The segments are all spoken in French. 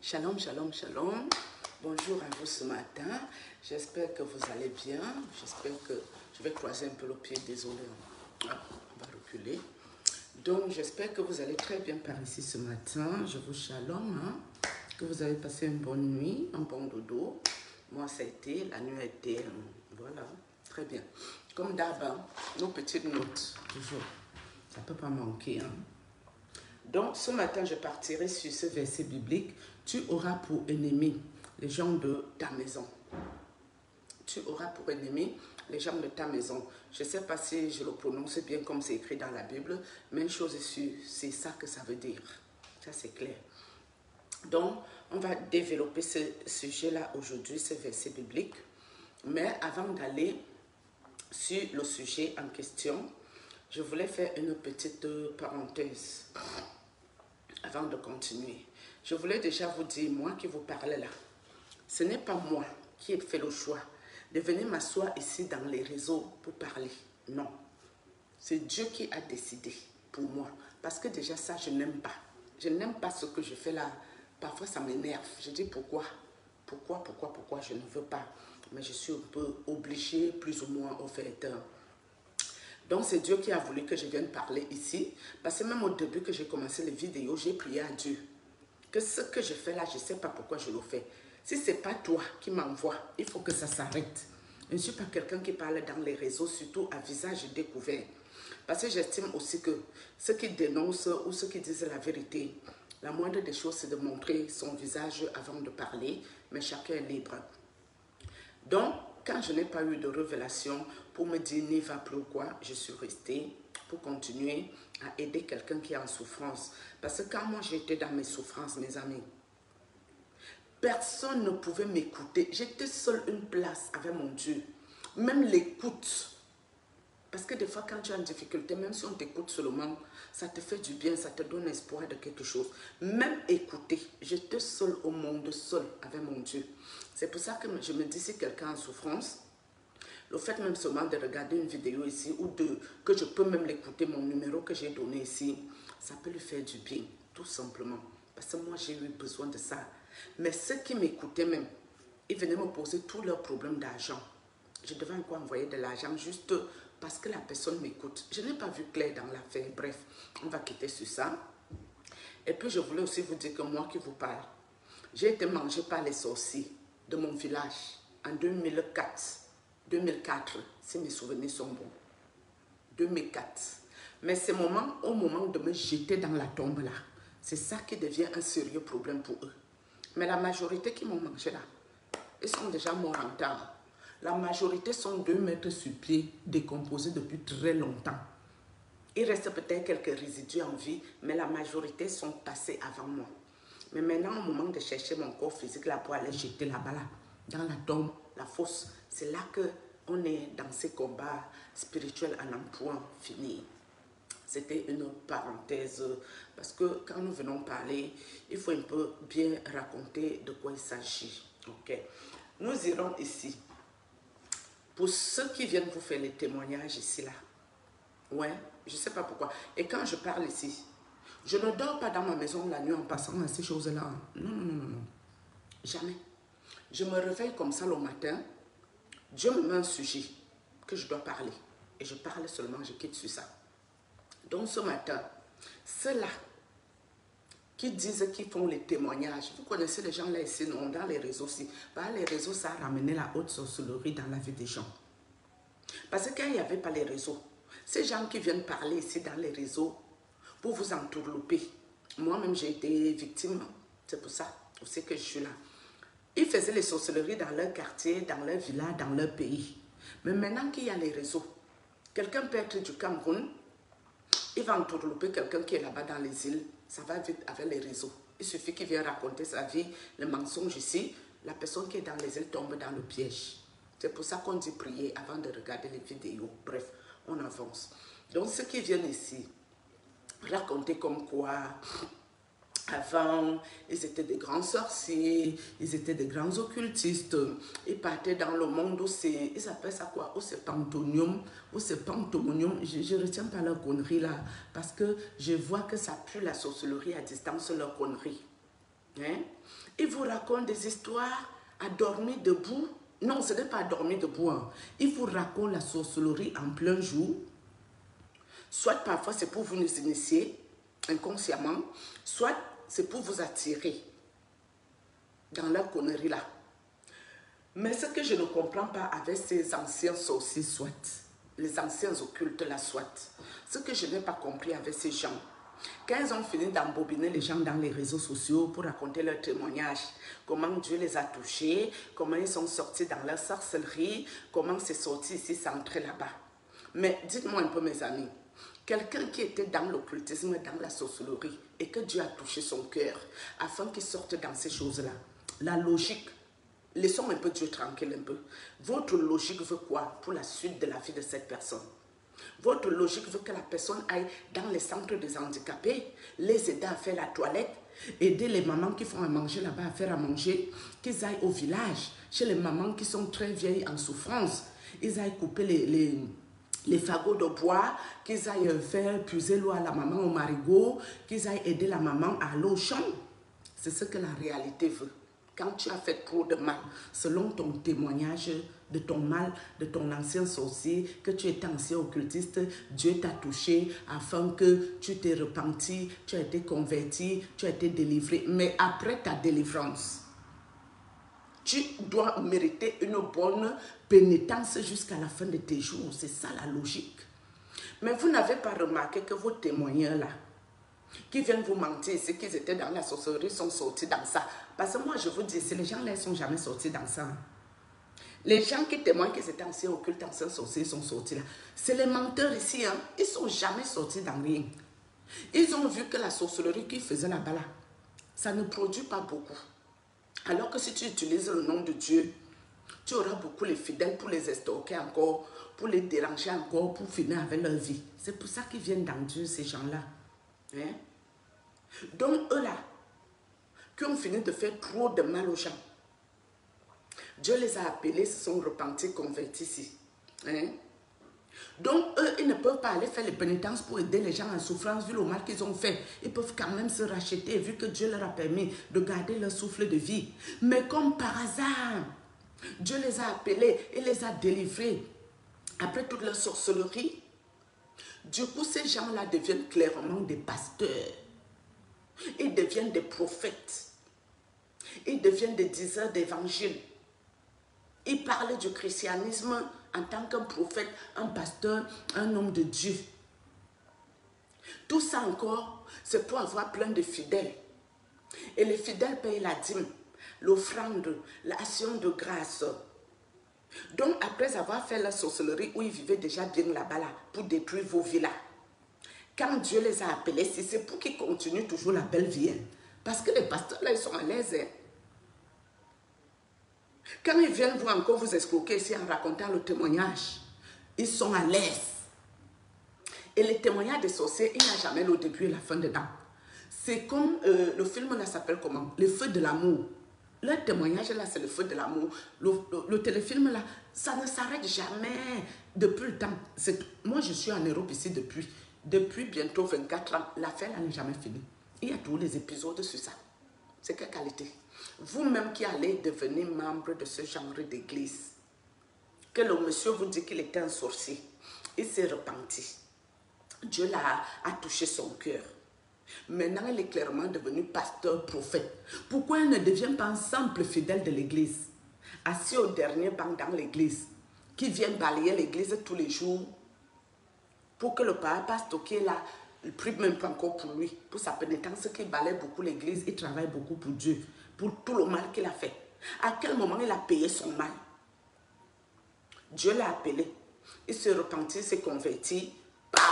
Shalom, shalom, shalom. Bonjour à vous ce matin. J'espère que vous allez bien. J'espère que je vais croiser un peu le pied. Désolé, on va reculer. Donc, j'espère que vous allez très bien par ici ce matin. Je vous shalom. Que vous avez passé une bonne nuit, un bon dodo. Moi, ça a été, la nuit a été, voilà, très bien. Comme d'hab, nos petites notes, toujours. Ça ne peut pas manquer, Donc, ce matin, je partirai sur ce verset biblique. Tu auras pour ennemi les gens de ta maison. Tu auras pour ennemi les gens de ta maison. Je ne sais pas si je le prononce bien comme c'est écrit dans la Bible, mais une chose est sûre, c'est ça que ça veut dire. Ça, c'est clair. Donc, on va développer ce sujet-là aujourd'hui, ce verset biblique. Mais avant d'aller sur le sujet en question, je voulais faire une petite parenthèse avant de continuer. Je voulais déjà vous dire, moi qui vous parle là, ce n'est pas moi qui ai fait le choix de venir m'asseoir ici dans les réseaux pour parler. Non. C'est Dieu qui a décidé pour moi. Parce que déjà ça, je n'aime pas. Je n'aime pas ce que je fais là. Parfois, ça m'énerve. Je dis pourquoi? Pourquoi je ne veux pas? Mais je suis un peu obligée, plus ou moins, au fait. Donc, c'est Dieu qui a voulu que je vienne parler ici. Parce que même au début que j'ai commencé les vidéos, j'ai prié à Dieu. Que ce que je fais là, je ne sais pas pourquoi je le fais. Si ce n'est pas toi qui m'envoie, il faut que ça s'arrête. Je ne suis pas quelqu'un qui parle dans les réseaux, surtout à visage découvert. Parce que j'estime aussi que ceux qui dénoncent ou ceux qui disent la vérité, la moindre des choses, c'est de montrer son visage avant de parler, mais chacun est libre. Donc, quand je n'ai pas eu de révélation pour me dire n'y va plus ou quoi, je suis restée pour continuer à aider quelqu'un qui est en souffrance. Parce que quand moi j'étais dans mes souffrances, mes amis, personne ne pouvait m'écouter. J'étais seule une place avec mon Dieu. Même l'écoute. Parce que des fois, quand tu es en difficulté, même si on t'écoute seulement, ça te fait du bien, ça te donne espoir de quelque chose. Même écouter, j'étais seule au monde, seule avec mon Dieu. C'est pour ça que je me dis, si quelqu'un est en souffrance, le fait même seulement de regarder une vidéo ici ou que je peux même l'écouter, mon numéro que j'ai donné ici, ça peut lui faire du bien, tout simplement. Parce que moi, j'ai eu besoin de ça. Mais ceux qui m'écoutaient même, ils venaient me poser tous leurs problèmes d'argent. Je devais encore envoyer de l'argent juste parce que la personne m'écoute. Je n'ai pas vu clair dans l'affaire. Bref, on va quitter sur ça. Et puis, je voulais aussi vous dire que moi qui vous parle, j'ai été mangée par les sorciers de mon village en 2004, si mes souvenirs sont bons. 2004. Mais c'est au moment de me jeter dans la tombe là, c'est ça qui devient un sérieux problème pour eux. Mais la majorité qui m'ont mangé là, ils sont déjà morts en temps. La majorité sont 2 mètres sur pied, décomposés depuis très longtemps. Il reste peut-être quelques résidus en vie, mais la majorité sont passés avant moi. Mais maintenant, au moment de chercher mon corps physique là pour aller jeter là-bas, là, dans la tombe, la fosse, c'est là qu'on est dans ces combats spirituels à n'en point finir. C'était une parenthèse, parce que quand nous venons parler, il faut un peu bien raconter de quoi il s'agit. Ok. Nous irons ici. Pour ceux qui viennent vous faire les témoignages ici, là, ouais, je ne sais pas pourquoi. Et quand je parle ici, je ne dors pas dans ma maison la nuit en passant à ces choses-là. Non. Jamais. Je me réveille comme ça le matin. Dieu me met un sujet que je dois parler. Et je parle seulement, je quitte sur ça. Donc ce matin, ceux-là qui disent qu'ils font les témoignages, vous connaissez les gens là ici, non, dans les réseaux aussi. Bah, les réseaux, ça a ramené la haute sorcellerie dans la vie des gens. Parce que quand il n'y avait pas les réseaux, ces gens qui viennent parler ici dans les réseaux pour vous entourlouper, moi-même j'ai été victime, c'est pour ça aussi que je suis là. Ils faisaient les sorcelleries dans leur quartier, dans leur village, dans leur pays. Mais maintenant qu'il y a les réseaux, quelqu'un peut être du Cameroun, il va entourlouper quelqu'un qui est là-bas dans les îles, ça va vite avec les réseaux. Il suffit qu'il vienne raconter sa vie, le mensonge ici, la personne qui est dans les îles tombe dans le piège. C'est pour ça qu'on dit prier avant de regarder les vidéos. Bref, on avance. Donc ceux qui viennent ici, raconter comme quoi, avant, ils étaient des grands sorciers, ils étaient des grands occultistes, ils partaient dans le monde où c'est, ils appellent ça quoi, où c'est pantonium, où c'est pantomonium, je ne retiens pas leur connerie là, parce que je vois que ça pue la sorcellerie à distance, leur connerie. Hein? Ils vous racontent des histoires à dormir debout. Non, ce n'est pas à dormir debout. Hein. Ils vous racontent la sorcellerie en plein jour. Soit parfois c'est pour vous nous initier inconsciemment, soit c'est pour vous attirer dans leur connerie là. Mais ce que je ne comprends pas avec ces anciens sorciers, soit, les anciens occultes là, soit, ce que je n'ai pas compris avec ces gens, quand ils ont fini d'embobiner les gens dans les réseaux sociaux pour raconter leurs témoignages, comment Dieu les a touchés, comment ils sont sortis dans leur sorcellerie, comment c'est sorti ici, c'est entré là-bas. Mais dites-moi un peu mes amis, quelqu'un qui était dans l'occultisme, dans la sorcellerie, et que Dieu a touché son cœur, afin qu'il sorte dans ces choses-là, la logique, laissons un peu Dieu tranquille un peu. Votre logique veut quoi pour la suite de la vie de cette personne? Votre logique veut que la personne aille dans les centres des handicapés, les aider à faire la toilette, aider les mamans qui font à manger là-bas à faire à manger, qu'ils aillent au village, chez les mamans qui sont très vieilles en souffrance, ils aillent couper les fagots de bois, qu'ils aillent faire puiser l'eau à la maman au marigot, qu'ils aillent aider la maman à aller au champ. C'est ce que la réalité veut. Quand tu as fait trop de mal, selon ton témoignage de ton mal, de ton ancien sorcier, que tu étais ancien occultiste, Dieu t'a touché afin que tu t'es repenti, tu as été converti, tu as été délivré. Mais après ta délivrance, tu dois mériter une bonne pénitence jusqu'à la fin de tes jours. C'est ça la logique. Mais vous n'avez pas remarqué que vos témoigneurs là, qui viennent vous mentir ici, qu'ils étaient dans la sorcellerie, sont sortis dans ça. Parce que moi, je vous dis, les gens là, ils ne sont jamais sortis dans ça. Les gens qui témoignent qu'ils étaient anciens occultes, anciens sorciers, ils sont sortis là. C'est les menteurs ici, hein. Ils ne sont jamais sortis dans rien. Ils ont vu que la sorcellerie qu'ils faisaient là-bas, là, ça ne produit pas beaucoup. Alors que si tu utilises le nom de Dieu, tu auras beaucoup les fidèles pour les estorquer encore, pour les déranger encore, pour finir avec leur vie. C'est pour ça qu'ils viennent dans Dieu, ces gens-là. Hein? Donc eux là, qui ont fini de faire trop de mal aux gens, Dieu les a appelés, se sont repentis, convertis ici. Hein? Donc eux, ils ne peuvent pas aller faire les pénitences pour aider les gens en souffrance vu le mal qu'ils ont fait. Ils peuvent quand même se racheter vu que Dieu leur a permis de garder leur souffle de vie. Mais comme par hasard, Dieu les a appelés et les a délivrés après toute leur sorcellerie. Du coup, ces gens-là deviennent clairement des pasteurs. Ils deviennent des prophètes. Ils deviennent des diseurs d'évangile. Ils parlent du christianisme en tant qu'un prophète, un pasteur, un homme de Dieu. Tout ça encore, c'est pour avoir plein de fidèles. Et les fidèles payent la dîme, l'offrande, l'action de grâce. Donc, après avoir fait la sorcellerie où ils vivaient déjà bien là-bas, là, pour détruire vos villas, quand Dieu les a appelés, c'est pour qu'ils continuent toujours la belle vie. Hein. Parce que les pasteurs, là, ils sont à l'aise. Hein. Quand ils viennent vous encore vous escroquer ici en racontant le témoignage, ils sont à l'aise. Et les témoignages des sorciers, il n'y a jamais le début et la fin dedans. C'est comme le film là s'appelle comment? Le feu de l'amour. Le témoignage là, c'est le feu de l'amour. Le téléfilm là, ça ne s'arrête jamais depuis le temps. Moi, je suis en Europe ici depuis bientôt 24 ans. L'affaire là n'est jamais finie. Il y a tous les épisodes sur ça. C'est quelle qualité? Vous-même qui allez devenir membre de ce genre d'église, que le monsieur vous dit qu'il était un sorcier, il s'est repenti. Dieu a touché son cœur. Maintenant, il est clairement devenu pasteur, prophète. Pourquoi il ne devient pas un simple fidèle de l'église, assis au dernier banc dans l'église, qui vient balayer l'église tous les jours, pour que le pasteur qui est là, il ne prie même pas encore pour lui, pour sa pénitence, qu'il balaye beaucoup l'église, il travaille beaucoup pour Dieu, pour tout le mal qu'il a fait. À quel moment il a payé son mal? Dieu l'a appelé, il s'est repenti, il s'est converti, bam,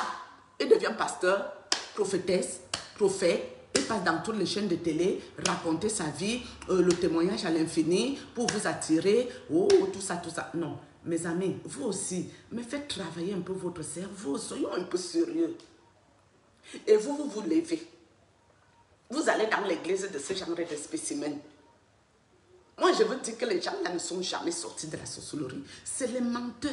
il devient pasteur, prophétesse, prophète, il passe dans toutes les chaînes de télé, raconter sa vie, le témoignage à l'infini, pour vous attirer, oh, tout ça, tout ça. Non, mes amis, vous aussi, mais faites travailler un peu votre cerveau, soyons un peu sérieux. Et vous levez. Vous allez dans l'église de ce genre de spécimens. Moi, je veux dire que les gens là ne sont jamais sortis de la sorcellerie. C'est les menteurs.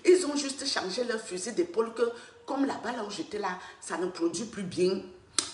Ils ont juste changé leur fusil d'épaule que, comme là-bas, là où j'étais là, ça ne produit plus bien.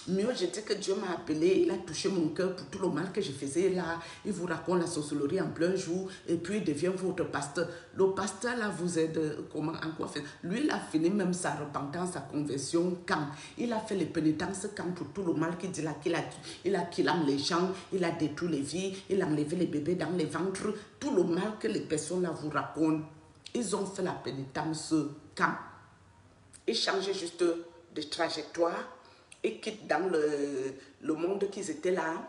Mieux, je dis que Dieu m'a appelé, il a touché mon cœur pour tout le mal que je faisais là. Il vous raconte la sorcellerie en plein jour et puis il devient votre pasteur. Le pasteur là vous aide comment, en quoi faire? Lui, il a fini même sa repentance, sa conversion quand? Il a fait les pénitences quand pour tout le mal qu'il dit là, qu'il aime les gens, il a détruit les vies, il a enlevé les bébés dans les ventres. Tout le mal que les personnes là vous racontent, ils ont fait la pénitence quand? Ils changeaient juste de trajectoire. Ils quittent dans le monde qu'ils étaient là.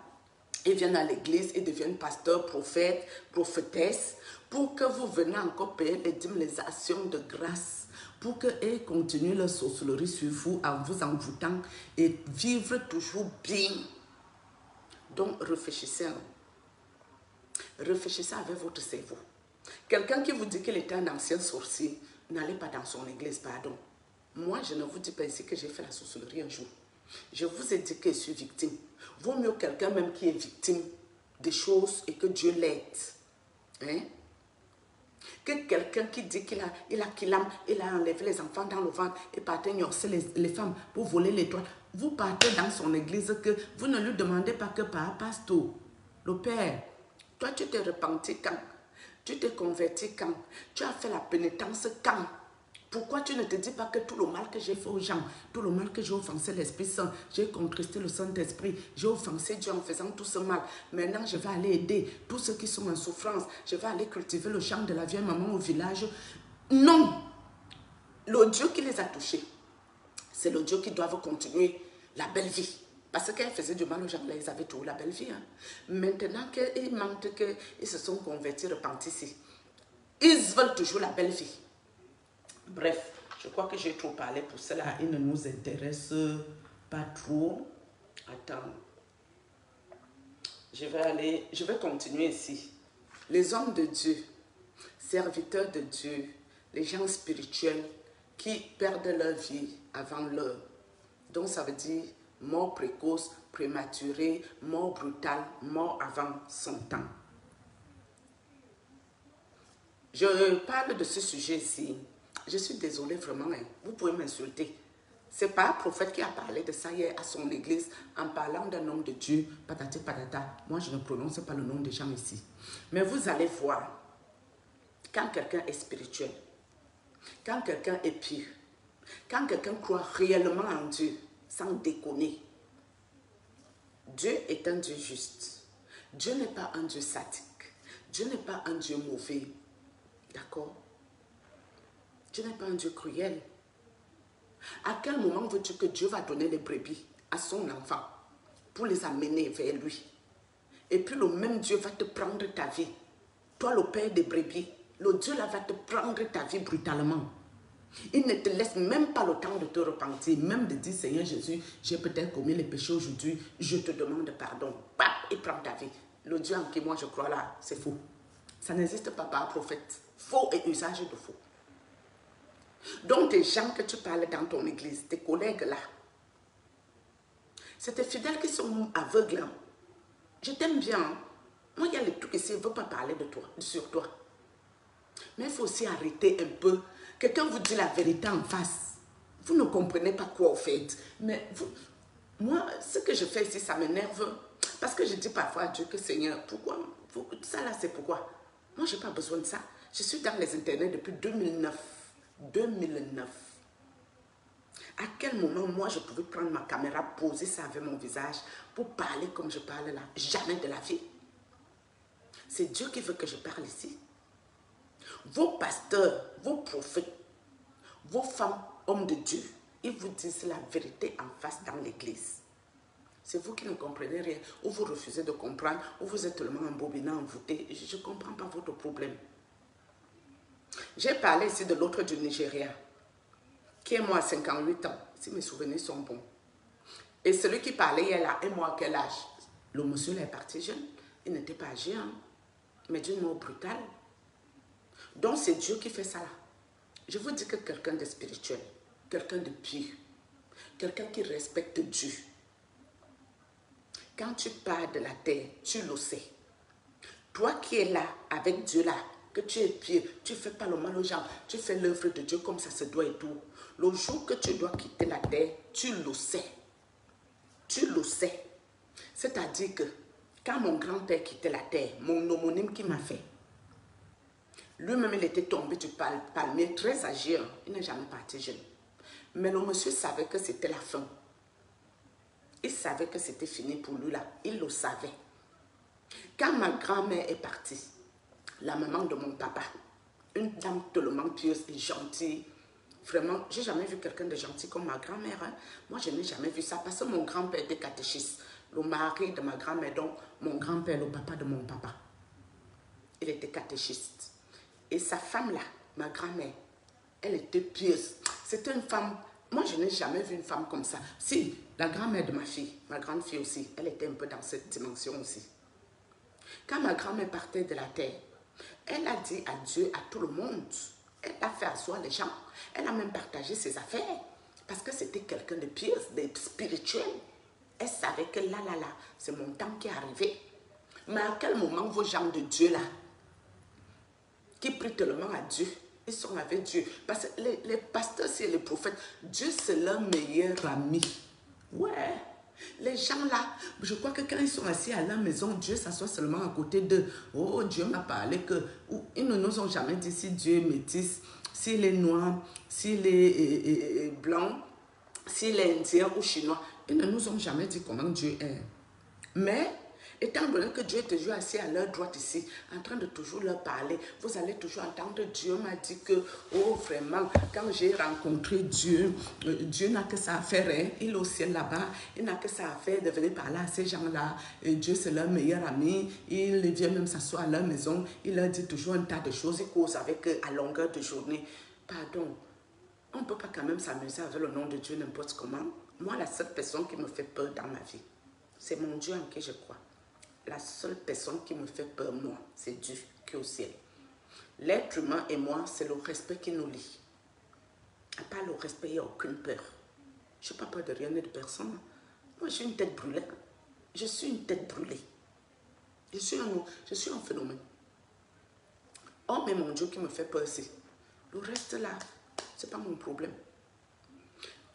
Ils viennent à l'église, ils deviennent pasteurs, prophètes, prophétesses, pour que vous veniez encore payer les dîmes, les actions de grâce, pour qu'ils continuent leur sorcellerie sur vous en vous envoûtant et vivre toujours bien. Donc réfléchissez. Réfléchissez avec votre cerveau. Quelqu'un qui vous dit qu'il était un ancien sorcier, n'allez pas dans son église, pardon. Moi, je ne vous dis pas ici que j'ai fait la sorcellerie un jour. Je vous ai dit que je suis victime. Vaut mieux quelqu'un même qui est victime des choses et que Dieu l'aide. Hein? Que quelqu'un qui dit qu'il a enlevé les enfants dans le ventre et partait ignorer les femmes pour voler les toiles. Vous partez dans son église que vous ne lui demandez pas que par pasteur, le père, toi tu t'es repenti quand? Tu t'es converti quand? Tu as fait la pénitence quand? Pourquoi tu ne te dis pas que tout le mal que j'ai fait aux gens, tout le mal que j'ai offensé l'Esprit Saint, j'ai contristé le Saint-Esprit, j'ai offensé Dieu en faisant tout ce mal. Maintenant, je vais aller aider tous ceux qui sont en souffrance. Je vais aller cultiver le champ de la vieille maman au village. Non! Le Dieu qui les a touchés, c'est le Dieu qui doit continuer la belle vie. Parce qu'elle faisait du mal aux gens, là, ils avaient toujours la belle vie. Hein. Maintenant qu'ils mentent, qu'ils se sont convertis, repentis, ils veulent toujours la belle vie. Bref, je crois que j'ai trop parlé pour cela. Il ne nous intéresse pas trop. Attends. Je vais continuer ici. Les hommes de Dieu, serviteurs de Dieu, les gens spirituels qui perdent leur vie avant l'heure. Donc ça veut dire mort précoce, prématurée, mort brutale, mort avant son temps. Je parle de ce sujet ici. Je suis désolée vraiment, hein. Vous pouvez m'insulter. C'est pas un prophète qui a parlé de ça hier à son église en parlant d'un homme de Dieu, patati patata. Moi, je ne prononce pas le nom des gens ici. Mais vous allez voir, quand quelqu'un est spirituel, quand quelqu'un est pur, quand quelqu'un croit réellement en Dieu, sans déconner, Dieu est un Dieu juste. Dieu n'est pas un Dieu sadique. Dieu n'est pas un Dieu mauvais. D'accord? Dieu n'est pas un Dieu cruel. À quel moment veux-tu que Dieu va donner les brebis à son enfant pour les amener vers lui? Et puis le même Dieu va te prendre ta vie. Toi, le père des brebis, le Dieu là va te prendre ta vie brutalement. Il ne te laisse même pas le temps de te repentir, même de dire Seigneur Jésus, j'ai peut-être commis les péchés aujourd'hui, je te demande pardon. Pap, il prend ta vie. Le Dieu en qui moi je crois là, c'est faux. Ça n'existe pas par prophète. Faux et usage de faux. Donc, tes gens que tu parles dans ton église, tes collègues là, c'est tes fidèles qui sont aveugles. Hein. Je t'aime bien. Hein. Moi, il y a les trucs ici, ils ne veulent pas parler de toi, sur toi. Mais il faut aussi arrêter un peu. Quelqu'un vous dit la vérité en face. Vous ne comprenez pas quoi au fait. Mais vous, moi, ce que je fais ici, ça m'énerve. Parce que je dis parfois à Dieu que Seigneur, pourquoi? Ça là, c'est pourquoi? Moi, je n'ai pas besoin de ça. Je suis dans les internets depuis 2009. 2009. À quel moment, moi, je pouvais prendre ma caméra, poser ça avec mon visage pour parler comme je parle là? Jamais de la vie. C'est Dieu qui veut que je parle ici. Vos pasteurs, vos prophètes, vos femmes, hommes de Dieu, ils vous disent la vérité en face dans l'église. C'est vous qui ne comprenez rien, ou vous refusez de comprendre, ou vous êtes tellement embobiné, envoûté. Je ne comprends pas votre problème. J'ai parlé ici de l'autre du Nigeria, qui est moi à 58 ans, si mes souvenirs sont bons. Et celui qui parlait, il a un mois à quel âge? Le monsieur là est parti jeune, il n'était pas âgé, hein, mais d'une mort brutale. Donc c'est Dieu qui fait ça là. Je vous dis que quelqu'un de spirituel, quelqu'un de pur, quelqu'un qui respecte Dieu, quand tu pars de la terre, tu le sais. Toi qui es là, avec Dieu là, que tu es pur, tu ne fais pas le mal aux gens, tu fais l'œuvre de Dieu comme ça se doit et tout. Le jour que tu dois quitter la terre, tu le sais. tu le sais. C'est-à-dire que quand mon grand-père quittait la terre, mon homonyme qui m'a fait, lui-même, il était tombé du palmier très âgé. Il n'est jamais parti jeune. Mais le monsieur savait que c'était la fin. Il savait que c'était fini pour lui là. Il le savait. Quand ma grand-mère est partie, la maman de mon papa, une dame tellement pieuse et gentille, vraiment, j'ai jamais vu quelqu'un de gentil comme ma grand-mère. Hein. Moi, je n'ai jamais vu ça parce que mon grand-père était catéchiste. Le mari de ma grand-mère, donc mon grand-père, le papa de mon papa, il était catéchiste. Et sa femme là, ma grand-mère, elle était pieuse. C'était une femme, moi je n'ai jamais vu une femme comme ça. Si, la grand-mère de ma fille, ma grande fille aussi, elle était un peu dans cette dimension aussi. Quand ma grand-mère partait de la terre, elle a dit adieu à tout le monde. Elle a fait asseoir les gens. Elle a même partagé ses affaires. Parce que c'était quelqu'un de pieux, de spirituel. Elle savait que là, c'est mon temps qui est arrivé. Mais à quel moment vos gens de Dieu là, qui prient tellement à Dieu, ils sont avec Dieu. Parce que les pasteurs et les prophètes, Dieu c'est leur meilleur ami. Ouais. Les gens là, je crois que quand ils sont assis à la maison, Dieu s'assoit seulement à côté d'eux. Oh, Dieu m'a parlé que... Ils ne nous ont jamais dit si Dieu est métis, s'il est noir, s'il est blanc, s'il est indien ou chinois. Ils ne nous ont jamais dit comment Dieu est. Mais, étant donné que Dieu est toujours assis à leur droite ici, en train de toujours leur parler, vous allez toujours entendre Dieu m'a dit que, oh vraiment, quand j'ai rencontré Dieu, Dieu n'a que ça à faire, hein. Il est au ciel là-bas, il n'a que ça à faire de venir parler à ces gens-là. Dieu c'est leur meilleur ami, il vient même s'asseoir à leur maison, il leur dit toujours un tas de choses, il cause avec eux à longueur de journée. Pardon, on ne peut pas quand même s'amuser avec le nom de Dieu n'importe comment. Moi, la seule personne qui me fait peur dans ma vie, c'est mon Dieu en qui je crois. La seule personne qui me fait peur, moi, c'est Dieu qui est au ciel. L'être humain et moi, c'est le respect qui nous lie. À part le respect, il n'y a aucune peur. Je n'ai pas peur de rien et de personne. Moi, j'ai une tête brûlée. Je suis une tête brûlée. Je suis un phénomène. Oh, mais mon Dieu qui me fait peur, c'est le reste là, ce n'est pas mon problème.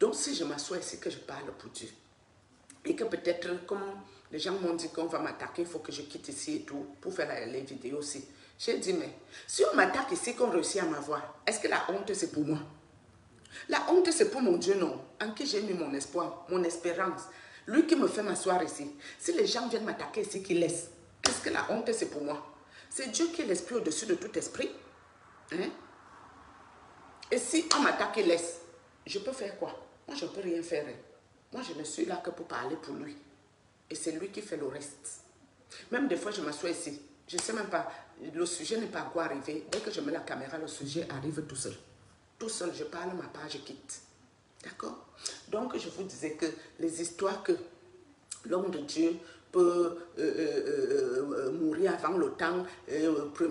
Donc, si je m'assois ici, que je parle pour Dieu, et que peut-être, comme les gens m'ont dit qu'on va m'attaquer, il faut que je quitte ici et tout, pour faire les vidéos aussi. J'ai dit, mais si on m'attaque ici, qu'on réussit à m'avoir, est-ce que la honte, c'est pour moi? La honte, c'est pour mon Dieu, non? En qui j'ai mis mon espoir, mon espérance. Lui qui me fait m'asseoir ici. Si les gens viennent m'attaquer ici, qu'ils laissent, est-ce que la honte, c'est pour moi? C'est Dieu qui est l'esprit au-dessus de tout esprit. Hein? Et si on m'attaque et laisse, je peux faire quoi? Moi, je ne peux rien faire. Moi, je ne suis là que pour parler pour lui. Et c'est lui qui fait le reste. Même des fois, je m'assois ici. Je ne sais même pas, le sujet n'est pas encore arrivé. Dès que je mets la caméra, le sujet arrive tout seul. Tout seul, je parle ma part, je quitte. D'accord? Donc, je vous disais que les histoires que l'homme de Dieu peut mourir avant le temps,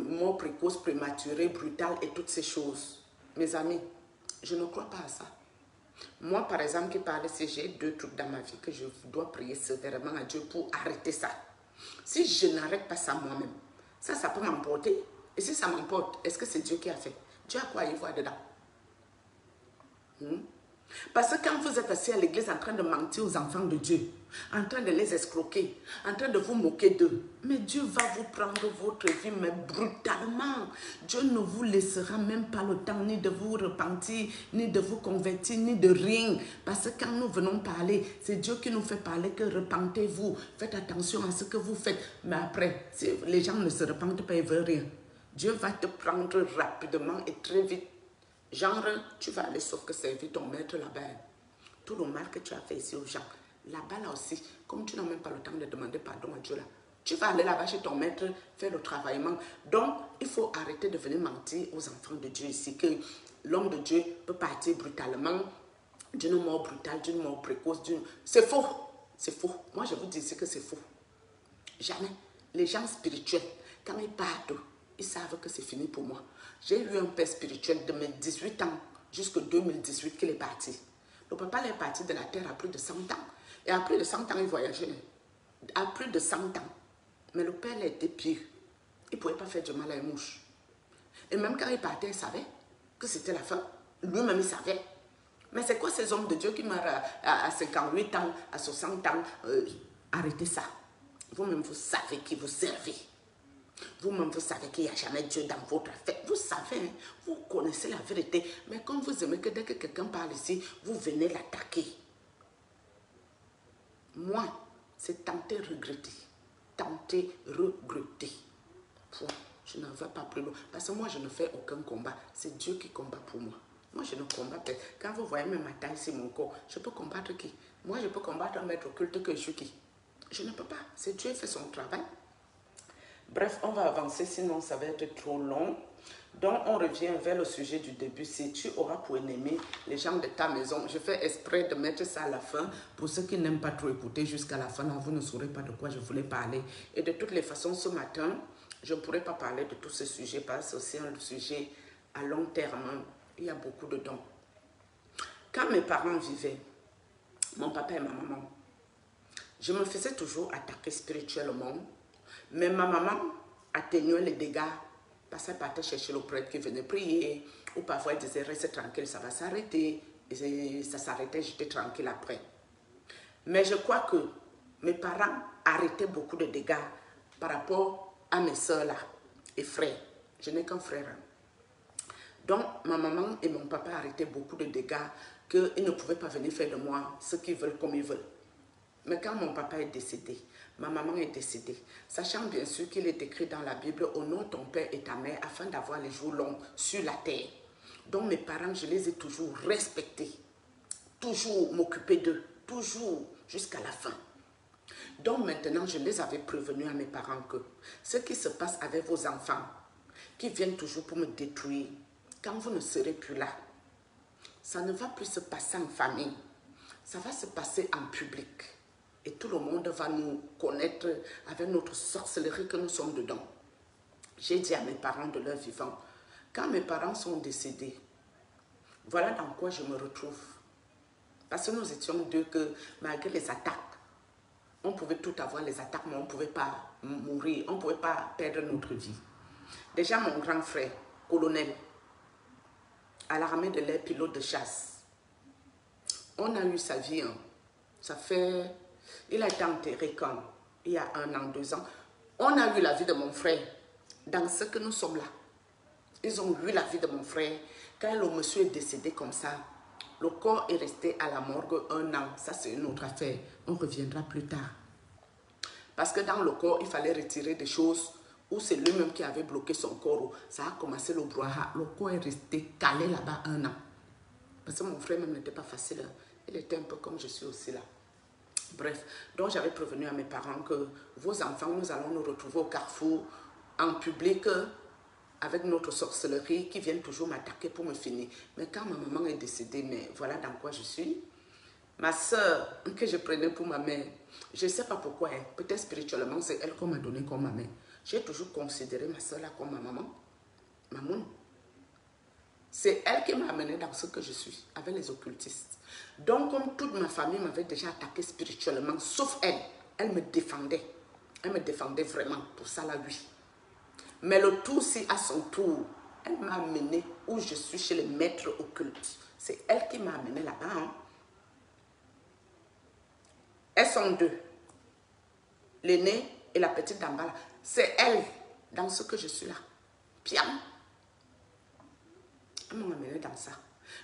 mort précoce, prématurée, brutale et toutes ces choses. Mes amis, je ne crois pas à ça. Moi, par exemple, qui parle, si j'ai 2 trucs dans ma vie que je dois prier sévèrement à Dieu pour arrêter ça. Si je n'arrête pas ça moi-même, ça peut m'emporter. Et si ça m'emporte, est-ce que c'est Dieu qui a fait? Dieu a quoi y voir dedans? Parce que quand vous êtes assis à l'église en train de mentir aux enfants de Dieu, en train de les escroquer, en train de vous moquer d'eux, mais Dieu va vous prendre votre vie, mais brutalement. Dieu ne vous laissera même pas le temps ni de vous repentir, ni de vous convertir, ni de rien. Parce que quand nous venons parler, c'est Dieu qui nous fait parler que repentez-vous, faites attention à ce que vous faites. Mais après, si les gens ne se repentent pas, ils ne veulent rien. Dieu va te prendre rapidement et très vite. Genre, tu vas aller sauf que servir ton maître là-bas. Tout le mal que tu as fait ici aux gens, là-bas là aussi, comme tu n'as même pas le temps de demander pardon à Dieu là, tu vas aller là-bas chez ton maître faire le travaillement. Donc, il faut arrêter de venir mentir aux enfants de Dieu ici, que l'homme de Dieu peut partir brutalement, d'une mort brutale, d'une mort précoce, c'est faux, c'est faux. Moi, je vous dis ici que c'est faux. Jamais. Les gens spirituels, quand ils partent, ils savent que c'est fini pour moi. J'ai eu un père spirituel de mes 18 ans jusqu'en 2018 qu'il est parti. Le papa est parti de la terre à plus de 100 ans. Et à plus de 100 ans, il voyageait. À plus de 100 ans. Mais le père était pieux. Il ne pouvait pas faire du mal à une mouche. Et même quand il partait, il savait que c'était la fin. Lui-même, il savait. Mais c'est quoi ces hommes de Dieu qui meurent à 58 ans, à 60 ans? Arrêtez ça. Vous-même, vous savez qui vous servez. Vous-même, vous savez qu'il n'y a jamais Dieu dans votre affaire. Vous savez, hein, vous connaissez la vérité. Mais comme vous aimez que dès que quelqu'un parle ici, vous venez l'attaquer. Moi, c'est tenter, regretter. Tenter, regretter. Point. Je ne vais pas plus loin. Parce que moi, je ne fais aucun combat. C'est Dieu qui combat pour moi. Moi, je ne combat pas. Quand vous voyez même ma taille sur mon corps, je peux combattre qui? Moi, je peux combattre un maître occulte que je suis qui? Je ne peux pas. C'est Dieu qui fait son travail. Bref, on va avancer, sinon ça va être trop long. Donc, on revient vers le sujet du début. Si tu auras pour ennemi les gens de ta maison, je fais exprès de mettre ça à la fin. Pour ceux qui n'aiment pas trop écouter jusqu'à la fin, là, vous ne saurez pas de quoi je voulais parler. Et de toutes les façons, ce matin, je ne pourrais pas parler de tous ces sujets parce que c'est aussi un sujet à long terme. Il y a beaucoup de dons. Quand mes parents vivaient, mon papa et ma maman, je me faisais toujours attaquer spirituellement. Mais ma maman atténuait les dégâts parce qu'elle partait chercher le prêtre qui venait prier. Ou parfois elle disait reste tranquille, ça va s'arrêter. Et ça s'arrêtait, j'étais tranquille après. Mais je crois que mes parents arrêtaient beaucoup de dégâts par rapport à mes soeurs là et frères. Je n'ai qu'un frère. Donc ma maman et mon papa arrêtaient beaucoup de dégâts qu'ils ne pouvaient pas venir faire de moi ce qu'ils veulent comme ils veulent. Mais quand mon papa est décédé, ma maman est décédée, sachant bien sûr qu'il est écrit dans la Bible, honore ton père et ta mère afin d'avoir les jours longs sur la terre. Donc mes parents, je les ai toujours respectés, toujours m'occuper d'eux, toujours jusqu'à la fin. Donc maintenant, je les avais prévenus à mes parents que ce qui se passe avec vos enfants, qui viennent toujours pour me détruire, quand vous ne serez plus là, ça ne va plus se passer en famille, ça va se passer en public. Et tout le monde va nous connaître avec notre sorcellerie que nous sommes dedans. J'ai dit à mes parents de leur vivant, quand mes parents sont décédés, voilà dans quoi je me retrouve. Parce que nous étions deux que malgré les attaques, on pouvait tout avoir les attaques, mais on ne pouvait pas mourir, on ne pouvait pas perdre notre vie. Déjà mon grand frère, colonel, à l'armée de l'air, pilote de chasse, on a eu sa vie, hein. Ça fait... Il a été enterré quand? Il y a 1 an, 2 ans. On a eu la vie de mon frère dans ce que nous sommes là. Ils ont eu la vie de mon frère. Quand le monsieur est décédé comme ça, le corps est resté à la morgue 1 an. Ça, c'est une autre affaire. On reviendra plus tard. Parce que dans le corps, il fallait retirer des choses où c'est lui-même qui avait bloqué son corps. Ça a commencé le brouhaha. Le corps est resté calé là-bas 1 an. Parce que mon frère même n'était pas facile. Il était un peu comme je suis aussi là. Bref, donc j'avais prévenu à mes parents que vos enfants, nous allons nous retrouver au carrefour, en public, avec notre sorcellerie, qui viennent toujours m'attaquer pour me finir. Mais quand ma maman est décédée, mais voilà dans quoi je suis. Ma soeur, que je prenais pour ma mère, je ne sais pas pourquoi, hein, peut-être spirituellement, c'est elle qu'on m'a donné comme ma mère. J'ai toujours considéré ma soeur là comme ma maman. Maman. C'est elle qui m'a amené dans ce que je suis, avec les occultistes. Donc, comme toute ma famille m'avait déjà attaqué spirituellement, sauf elle, elle me défendait. Elle me défendait vraiment, pour ça là, oui. Mais le tout, si à son tour, elle m'a amené où je suis chez les maîtres occultes. C'est elle qui m'a amené là-bas. Hein. Elles sont deux. L'aînée et la petite d'en bas là. C'est elle, dans ce que je suis là. Bien. Elle m'a amené dans ça.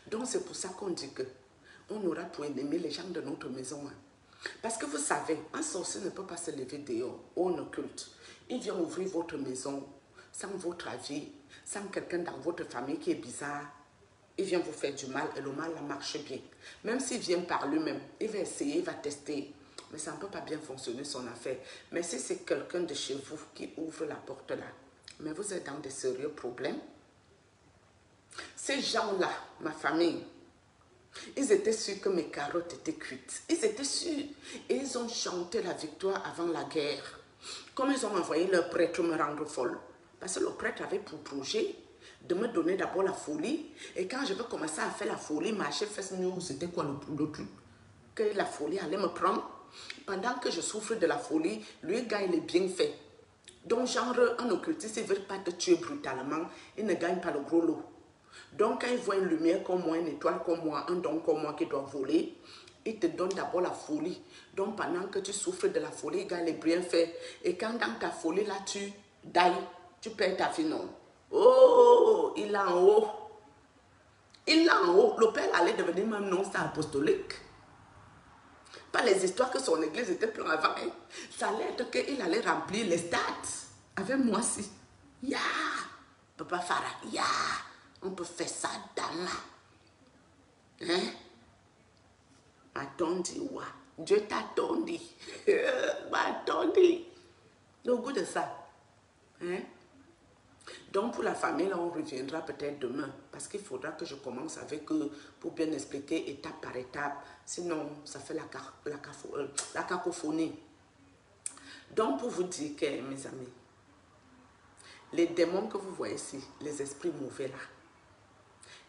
Donc, c'est pour ça qu'on dit que on aura pour ennemi les gens de notre maison. Hein. Parce que vous savez, un sorcier ne peut pas se lever dehors, ou un occulte. Il vient ouvrir votre maison sans votre avis, sans quelqu'un dans votre famille qui est bizarre. Il vient vous faire du mal et le mal là, marche bien. Même s'il vient par lui-même, il va essayer, il va tester. Mais ça ne peut pas bien fonctionner son affaire. Mais si c'est quelqu'un de chez vous qui ouvre la porte là, mais vous êtes dans de sérieux problèmes. Ces gens-là, ma famille, ils étaient sûrs que mes carottes étaient cuites. Ils étaient sûrs. Et ils ont chanté la victoire avant la guerre. Comme ils ont envoyé leur prêtre me rendre folle. Parce que le prêtre avait pour projet de me donner d'abord la folie. Et quand je vais commencer à faire la folie, marcher, faire nous, c'était quoi le truc? Que la folie allait me prendre. Pendant que je souffre de la folie, lui gagne les bienfaits. Donc genre, un occultiste, il ne veut pas te tuer brutalement. Il ne gagne pas le gros lot. Donc, quand il voit une lumière comme moi, une étoile comme moi, un don comme moi qui doit voler, il te donne d'abord la folie. Donc, pendant que tu souffres de la folie, il gagne les bienfaits. Et quand dans ta folie, là, tu dailles, tu perds ta vie, non. Oh, il est en haut. Il est en haut. Le père allait devenir même non, c'est apostolique. Pas les histoires que son église était pleine avant. Hein. Ça allait être qu'il allait remplir les stades. Avec moi aussi. Ya, Papa Farah, ya, on peut faire ça, Dama. Hein? Attendez, ouais. Dieu t'attendit. M'attendit. Le goût de ça. Hein? Donc pour la famille, là, on reviendra peut-être demain. Parce qu'il faudra que je commence avec eux pour bien expliquer étape par étape. Sinon, ça fait la cacophonie. Donc pour vous dire que, mes amis, les démons que vous voyez ici, les esprits mauvais là,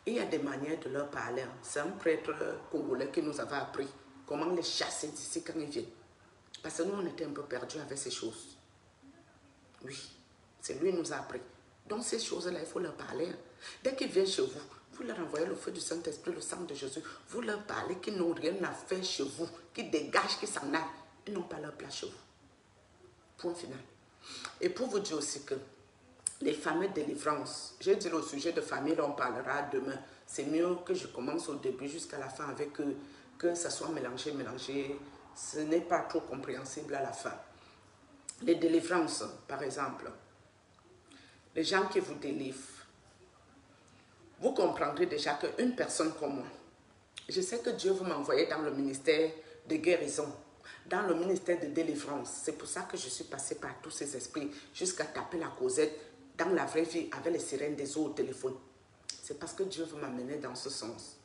il y a des manières de leur parler. C'est un prêtre congolais qui nous avait appris comment les chasser d'ici quand ils viennent. Parce que nous, on était un peu perdus avec ces choses. Oui, c'est lui qui nous a appris. Donc ces choses-là, il faut leur parler. Dès qu'ils viennent chez vous, vous leur envoyez le feu du Saint-Esprit, le sang de Jésus. Vous leur parlez qu'ils n'ont rien à faire chez vous, qu'ils dégagent, qu'ils s'en aillent. Ils n'ont pas leur place chez vous. Point final. Et pour vous dire aussi que les fameuses délivrances, j'ai dit le sujet de famille, on parlera demain. C'est mieux que je commence au début jusqu'à la fin avec eux, que ça soit mélangé. Ce n'est pas trop compréhensible à la fin. Les délivrances, par exemple, les gens qui vous délivrent, vous comprendrez déjà qu'une personne comme moi, je sais que Dieu vous m'a envoyé dans le ministère de guérison, dans le ministère de délivrance. C'est pour ça que je suis passée par tous ces esprits jusqu'à taper la causette dans la vraie vie avec les sirènes des eaux au téléphone. C'est parce que Dieu veut m'amener dans ce sens.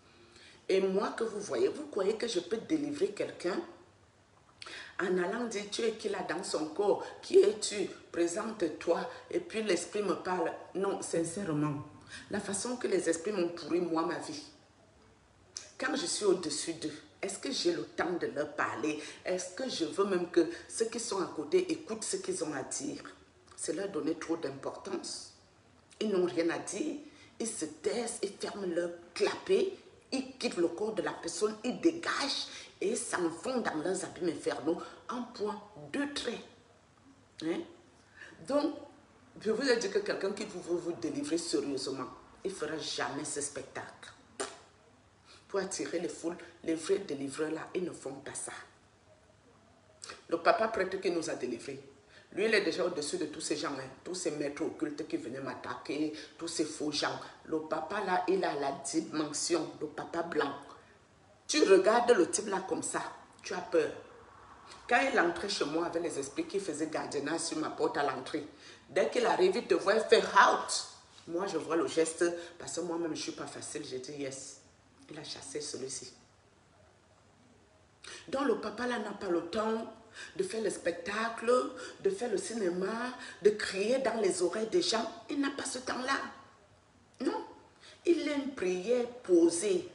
Et moi que vous voyez, vous croyez que je peux délivrer quelqu'un en allant dire tu es qui là dans son corps, qui es-tu, présente-toi, et puis l'esprit me parle. Non, sincèrement, la façon que les esprits m'ont pourri moi ma vie, quand je suis au-dessus d'eux, est-ce que j'ai le temps de leur parler? Est-ce que je veux même que ceux qui sont à côté écoutent ce qu'ils ont à dire? C'est leur donner trop d'importance. Ils n'ont rien à dire. Ils se taisent, ils ferment leur clapet, ils quittent le corps de la personne, ils dégagent et s'en vont dans leurs abîmes infernaux en point, 2 traits. Hein? Donc, je vous ai dit que quelqu'un qui veut vous délivrer sérieusement, il ne fera jamais ce spectacle. Pour attirer les foules, les vrais délivreurs là, ils ne font pas ça. Le papa prêtre qui nous a délivrés, lui, il est déjà au-dessus de tous ces gens, hein, tous ces maîtres occultes qui venaient m'attaquer, tous ces faux gens. Le papa là, il a la dimension, le papa blanc. Tu regardes le type là comme ça, tu as peur. Quand il entrait chez moi avec les esprits qui faisaient gardiennage sur ma porte à l'entrée, dès qu'il arrive, il te voit faire out. Moi, je vois le geste, parce que moi-même, je ne suis pas facile. J'ai dit yes. Il a chassé celui-ci. Donc, le papa là n'a pas le temps de faire le spectacle, de faire le cinéma, de crier dans les oreilles des gens. Il n'a pas ce temps-là. Non. Il a une prière posée.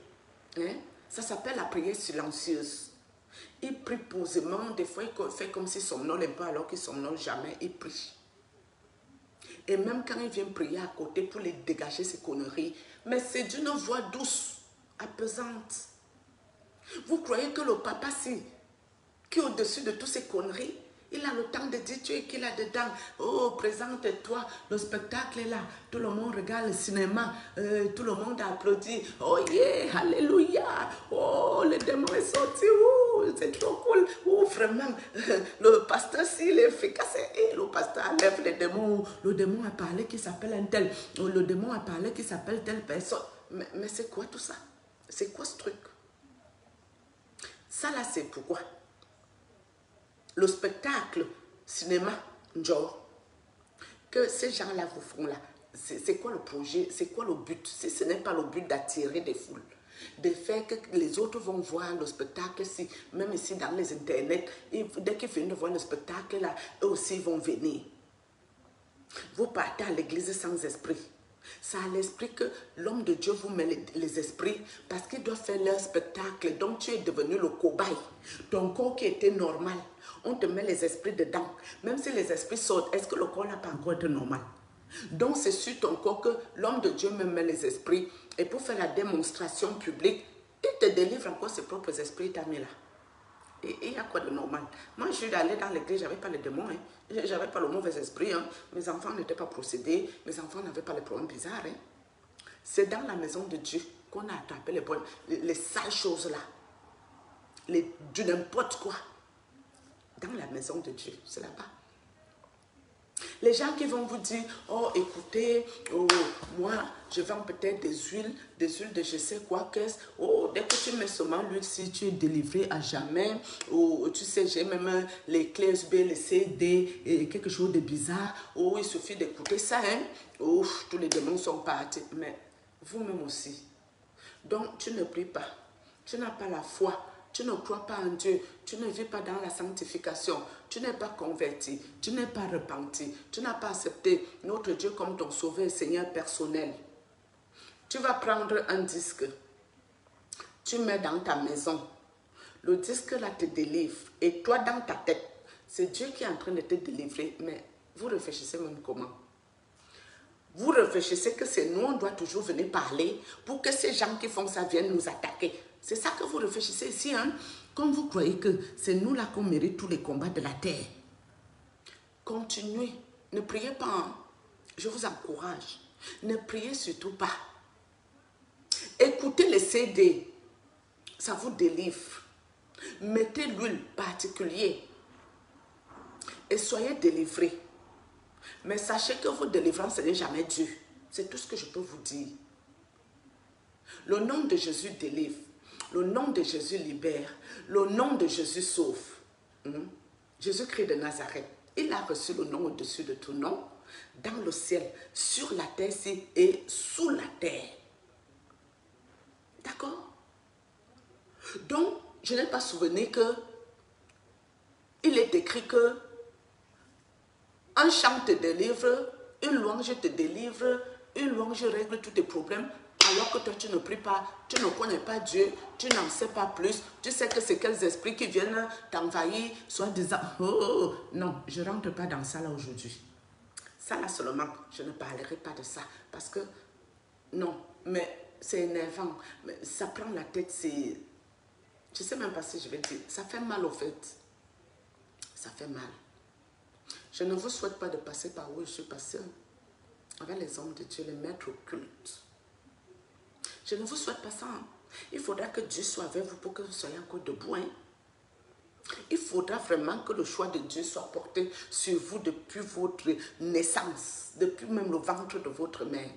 Hein? Ça s'appelle la prière silencieuse. Il prie posément. Des fois, il fait comme s'il somnole un peu alors qu'il ne somnole jamais. Il prie. Et même quand il vient prier à côté pour les dégager ses conneries, mais c'est d'une voix douce, apaisante. Vous croyez que le papa, si, qui est au-dessus de toutes ces conneries, il a le temps de dire tu es qui là-dedans? Oh, présente-toi, le spectacle est là, tout le monde regarde le cinéma, tout le monde applaudit. Oh yeah, alléluia, oh, le démon est sorti, oh, c'est trop cool, oh, vraiment, le pasteur, s'il est efficace, et le pasteur enlève les démons, le démon a parlé qui s'appelle un tel, le démon a parlé qui s'appelle telle personne. Mais c'est quoi tout ça? C'est quoi ce truc? Ça là, c'est pourquoi le spectacle, cinéma, genre, que ces gens-là vous font là, c'est quoi le projet, c'est quoi le but? Si ce n'est pas le but d'attirer des foules, de faire que les autres vont voir le spectacle, si, même ici dans les internets, dès qu'ils viennent de voir le spectacle là, eux aussi vont venir. Vous partez à l'église sans esprit. C'est à l'esprit que l'homme de Dieu vous met les esprits parce qu'il doit faire leur spectacle. Donc tu es devenu le cobaye. Ton corps qui était normal, on te met les esprits dedans. Même si les esprits sortent, est-ce que le corps n'a pas encore été normal? Donc, c'est sur ton corps que l'homme de Dieu me met les esprits. Et pour faire la démonstration publique, il te délivre encore ses propres esprits, t'as mis là. Et il y a quoi de normal? Moi, je suis allée dans l'église, je n'avais pas les démons, hein. Je n'avais pas le mauvais esprit. Hein. Mes enfants n'étaient pas procédés, mes enfants n'avaient pas les problèmes bizarres. Hein. C'est dans la maison de Dieu qu'on a attrapé les problèmes, les sales choses là. Du n'importe quoi. Dans la maison de Dieu, c'est là-bas. Les gens qui vont vous dire, oh écoutez, oh, moi je vends peut-être des huiles de je sais quoi, qu'est-ce, oh dès que tu mets seulement l'huile, si tu es délivré à jamais, oh tu sais, j'ai même les clés USB, les CD, et quelque chose de bizarre, oh il suffit d'écouter ça, hein, oh tous les démons sont partis, mais vous-même aussi. Donc tu ne pries pas, tu n'as pas la foi. Tu ne crois pas en Dieu, tu ne vis pas dans la sanctification, tu n'es pas converti, tu n'es pas repenti, tu n'as pas accepté notre Dieu comme ton sauveur et Seigneur personnel. Tu vas prendre un disque, tu mets dans ta maison, le disque là te délivre et toi dans ta tête, c'est Dieu qui est en train de te délivrer, mais vous réfléchissez même comment? Vous réfléchissez que c'est nous, on doit toujours venir parler pour que ces gens qui font ça viennent nous attaquer. C'est ça que vous réfléchissez ici, hein? Comme vous croyez que c'est nous là qu'on mérite tous les combats de la terre. Continuez. Ne priez pas. Hein? Je vous encourage. Ne priez surtout pas. Écoutez les CD. Ça vous délivre. Mettez l'huile particulière. Et soyez délivrés. Mais sachez que vos délivrances, ce n'est jamais Dieu. C'est tout ce que je peux vous dire. Le nom de Jésus délivre. Le nom de Jésus libère. Le nom de Jésus sauve. Jésus-Christ de Nazareth. Il a reçu le nom au-dessus de tout nom. Dans le ciel, sur la terre et sous la terre. D'accord? Donc, je n'ai pas souvenir que il est écrit que un chant te délivre, une louange te délivre, une louange règle tous tes problèmes. Alors que toi, tu ne pries pas, tu ne connais pas Dieu, tu n'en sais pas plus, tu sais que c'est quels esprits qui viennent t'envahir, soit disant, oh, non, je ne rentre pas dans ça là aujourd'hui. Ça là seulement, je ne parlerai pas de ça, parce que, non, mais c'est énervant, mais ça prend la tête, c'est, je ne sais même pas si je vais dire, ça fait mal au fait, ça fait mal. Je ne vous souhaite pas de passer par où je suis passée, avec les hommes de Dieu, les maîtres occultes. Je ne vous souhaite pas ça. Hein. Il faudra que Dieu soit avec vous pour que vous soyez encore debout. Hein. Il faudra vraiment que le choix de Dieu soit porté sur vous depuis votre naissance, depuis même le ventre de votre mère.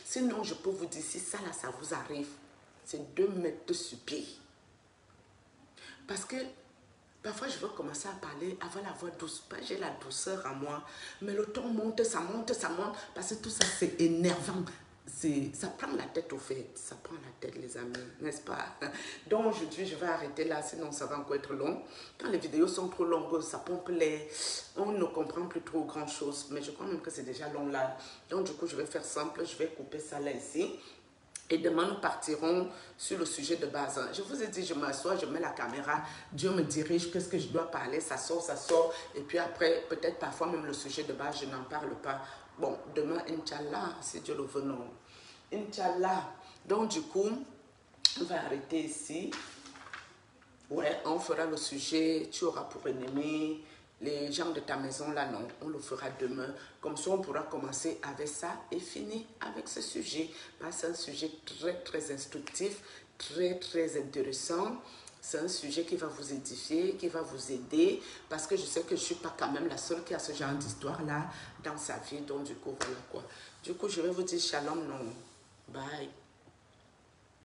Sinon, je peux vous dire, si ça là, ça vous arrive, c'est 2 mètres sur pied. Parce que parfois, je veux commencer à parler avec la voix douce. J'ai la douceur en moi, mais le ton monte, ça monte, ça monte, parce que tout ça, c'est énervant. Ça prend la tête au fait, ça prend la tête les amis, n'est-ce pas? Donc aujourd'hui je vais arrêter là, sinon ça va encore être long. Quand les vidéos sont trop longues, ça pompe les... On ne comprend plus trop grand chose, mais je crois même que c'est déjà long là. Donc du coup je vais faire simple, je vais couper ça là ici. Et demain, nous partirons sur le sujet de base. Je vous ai dit, je m'assois, je mets la caméra, Dieu me dirige, qu'est-ce que je dois parler, ça sort. Et puis après, peut-être parfois même le sujet de base, je n'en parle pas. Bon, demain, Inch'Allah, si Dieu le veut, non. Inch'Allah. Donc du coup, on va arrêter ici. Ouais, on fera le sujet, tu auras pour ennemi. Les gens de ta maison, là, non, on le fera demain. Comme ça, on pourra commencer avec ça et finir avec ce sujet. C'est un sujet très, très instructif, très, très intéressant. C'est un sujet qui va vous édifier, qui va vous aider. Parce que je sais que je ne suis pas quand même la seule qui a ce genre d'histoire-là dans sa vie. Donc, du coup, voilà quoi. Du coup, je vais vous dire shalom, non. Bye.